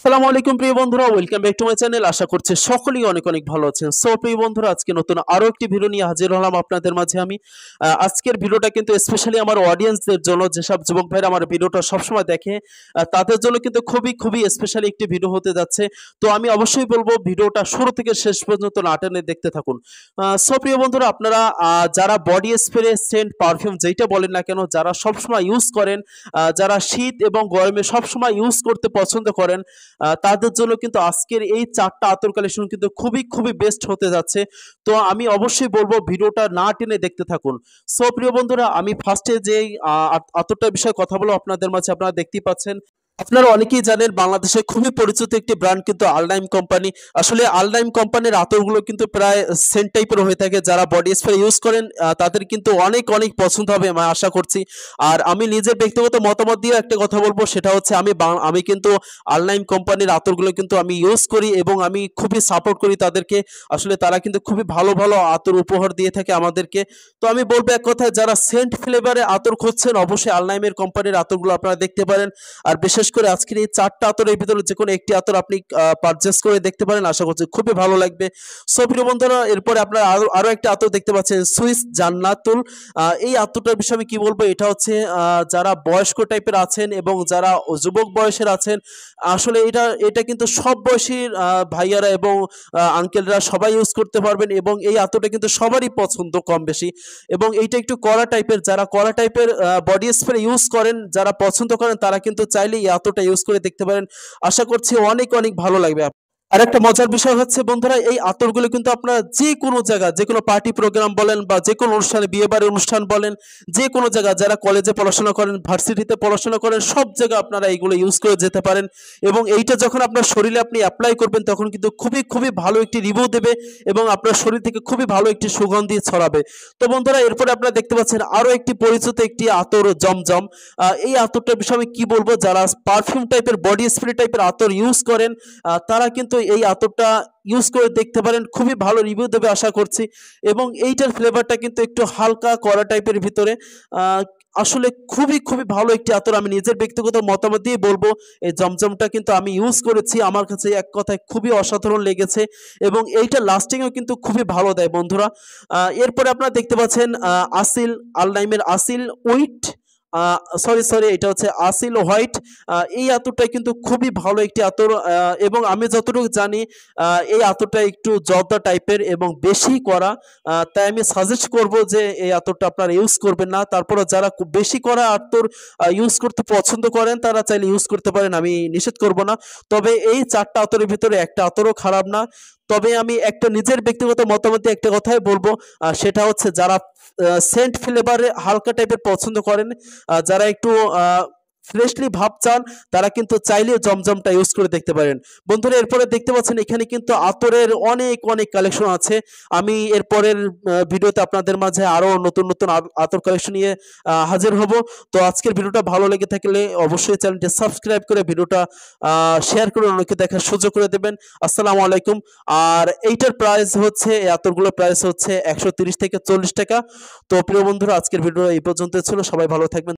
আসসালামু আলাইকুম প্রিয় বন্ধুরা, welcome back to my channel. আশা করছি সকলেই অনেক অনেক ভালো আছেন। সো প্রিয় বন্ধুরা, আজকে নতুন আরো একটি ভিডিও নিয়ে হাজির হলাম আপনাদের মাঝে আমি। আজকের ভিডিওটা কিন্তু স্পেশালি আমার অডিয়েন্সদের জন্য, যেসব যুবক ভাইরা আমার ভিডিওটা সবসময় দেখে তাদের জন্য কিন্তু খুবই খুবই স্পেশালি একটি ভিডিও হতে যাচ্ছে। তো আমি অবশ্যই বলবো ভিডিওটা শুরু থেকে শেষ পর্যন্ত না টেনে দেখতে থাকুন। সো প্রিয় বন্ধুরা, আপনারা যারা বডি স্প্রে, সেন্ট, পারফিউম যেইটা বলেন না কেন, যারা সবসময় ইউজ করেন, যারা শীত এবং গরমে সবসময় ইউজ করতে পছন্দ করেন, তাদের জন্য কিন্তু আজকের এই ৪টা আতর কালেকশন কিন্তু খুবই খুবই বেস্ট হতে যাচ্ছে। তো আমি অবশ্যই বলবো ভিডিওটা না টেনে দেখতে থাকুন। সো প্রিয় বন্ধুরা, আমি ফার্স্টে যেই আতরটার বিষয়ে কথা বলবো আপনাদের মাঝে, আপনারা দেখতেই পাচ্ছেন। আপনারা অনেকেই জানেন বাংলাদেশে খুবই পরিচিত একটি ব্র্যান্ড কিন্তু আলনাইম কোম্পানি। আসলে আলনাইম কোম্পানির আতরগুলো কিন্তু প্রায় সেন্ট টাইপের হয়ে থাকে। যারা বডি স্প্রে ইউজ করেন তাদের কিন্তু অনেক অনেক পছন্দ হবে আমি আশা করছি। আর আমি নিজের ব্যক্তিগত মতামত দিয়ে একটা কথা বলবো, সেটা হচ্ছে আমি কিন্তু আলনাইম কোম্পানির আতরগুলো কিন্তু আমি ইউজ করি এবং আমি খুবই সাপোর্ট করি তাদেরকে। আসলে তারা কিন্তু খুবই ভালো ভালো আতর উপহার দিয়ে থাকে আমাদেরকে। তো আমি বলবো এক কথায়, যারা সেন্ট ফ্লেভারে আতর খুঁজছেন অবশ্যই আলনাইমের কোম্পানির আতরগুলো আপনারা দেখতে পারেন। আর বিশেষ করে আজকের এই ৪টা আতরের ভিতরে যে কোনো একটি আতর আপনি পারচেস করে দেখতে পারেন, আশা করছি খুবই ভালো লাগবে। সো প্রিয় বন্ধুরা, এরপরে আপনারা আরো একটা আতর দেখতে পাচ্ছেন, সুইস জান্নাতুল। এই আতরটার বিষয়ে আমি কি বলবো, এটা হচ্ছে যারা বয়স্ক টাইপের আছেন এবং যারা যুবক বয়সের আছেন, আসলে এটা এটা কিন্তু সব বয়সীর ভাইয়ারা এবং আঙ্কেলরা সবাই ইউজ করতে পারবেন এবং এই আতরটা কিন্তু সবারই পছন্দ কম বেশি। এবং এইটা একটু কড়া টাইপের, যারা কড়া টাইপের বডি স্প্রে ইউজ করেন, যারা পছন্দ করেন, তারা কিন্তু চাইলে এই আতরটা ইউজ করে দেখতে পারেন। আশা করছি অনেক অনেক ভালো লাগবে। আর একটা মজার বিষয় হচ্ছে বন্ধুরা, এই আতরগুলো কিন্তু আপনারা যে কোনো জায়গা, যে কোনো পার্টি প্রোগ্রাম বলেন বা যে কোনো অনুষ্ঠানে, বিয়ে বাড়ির অনুষ্ঠান বলেন, যে কোনো জায়গা, যারা কলেজে পড়াশোনা করেন, ভার্সিটিতে পড়াশোনা করেন, সব জায়গায় আপনারা এইগুলো ইউজ করে যেতে পারেন। এবং এইটা যখন আপনার শরীরে আপনি অ্যাপ্লাই করবেন, তখন কিন্তু খুবই খুবই ভালো একটি রিভিউ দেবে এবং আপনার শরীর থেকে খুবই ভালো একটি সুগন্ধি ছড়াবে। তো বন্ধুরা, এরপরে আপনারা দেখতে পাচ্ছেন আরো একটি পরিচিত একটি আতর, জমজম। এই আতরটার বিষয়ে আমি কি বলবো, যারা পারফিউম টাইপের, বডি স্প্রে টাইপের আতর ইউজ করেন, তারা কিন্তু এই আতরটা ইউজ করে দেখতে পারেন, খুবই ভালো রিভিউ দেবে আশা করছি। এবং এইটার ফ্লেভারটা কিন্তু একটু হালকা কড়া টাইপের ভিতরে। আহ, আসলে খুবই খুবই ভালো একটি আতর, আমি নিজের ব্যক্তিগত মতামত দিয়ে বলবো। এই জমজমটা কিন্তু আমি ইউজ করেছি, আমার কাছে এক কথায় খুবই অসাধারণ লেগেছে এবং এইটা লাস্টিংও কিন্তু খুবই ভালো দেয় বন্ধুরা। এরপরে আপনারা দেখতে পাচ্ছেন আসিল, আলনাইমের আসিল উইট, সরি সরি, এটা হচ্ছে আসিল হোয়াইট। এই আতরটা কিন্তু খুবই ভালো একটি আতর এবং আমি যতটুকু জানি এই আতরটা একটু জর্দা টাইপের এবং বেশি করা। তাই আমি সাজেস্ট করব যে এই আতরটা আপনারা ইউজ করবেন না। তারপরে যারা খুব বেশি করা আতর ইউজ করতে পছন্দ করেন, তারা চাইলে ইউজ করতে পারেন, আমি নিষেধ করব না। তবে এই ৪টা আতরের ভিতরে একটা আতরও খারাপ না। তবে আমি একটা নিজের ব্যক্তিগত মতামতে একটা কথাই বলবো, সেটা হচ্ছে যারা সেন্ট ফ্লেভারে হালকা টাইপের পছন্দ করেন, যারা একটু ফ্রেশলি ভাব চান, তারা কিন্তু চাইলে জমজমটা ইউজ করে দেখতে পারেন। বন্ধুরা, এরপরে দেখতে পাচ্ছেন এখানে কিন্তু আতরের অনেক অনেক কালেকশন আছে। আমি এরপরের ভিডিওতে আপনাদের মাঝে আরো নতুন নতুন আতর কালেকশন নিয়ে হাজির হব। তো আজকের ভিডিওটা ভালো লেগে থাকলে অবশ্যই চ্যানেলটি সাবস্ক্রাইব করে ভিডিওটা শেয়ার করে অন্যকে দেখার সুযোগ করে দেবেন। আসসালামু আলাইকুম। আর এইটার প্রাইস হচ্ছে, এই আতরগুলোর প্রাইস হচ্ছে ১৩০ থেকে ৪০ টাকা। তো প্রিয় বন্ধুরা, আজকের ভিডিও এই পর্যন্ত ছিল। সবাই ভালো থাকবেন।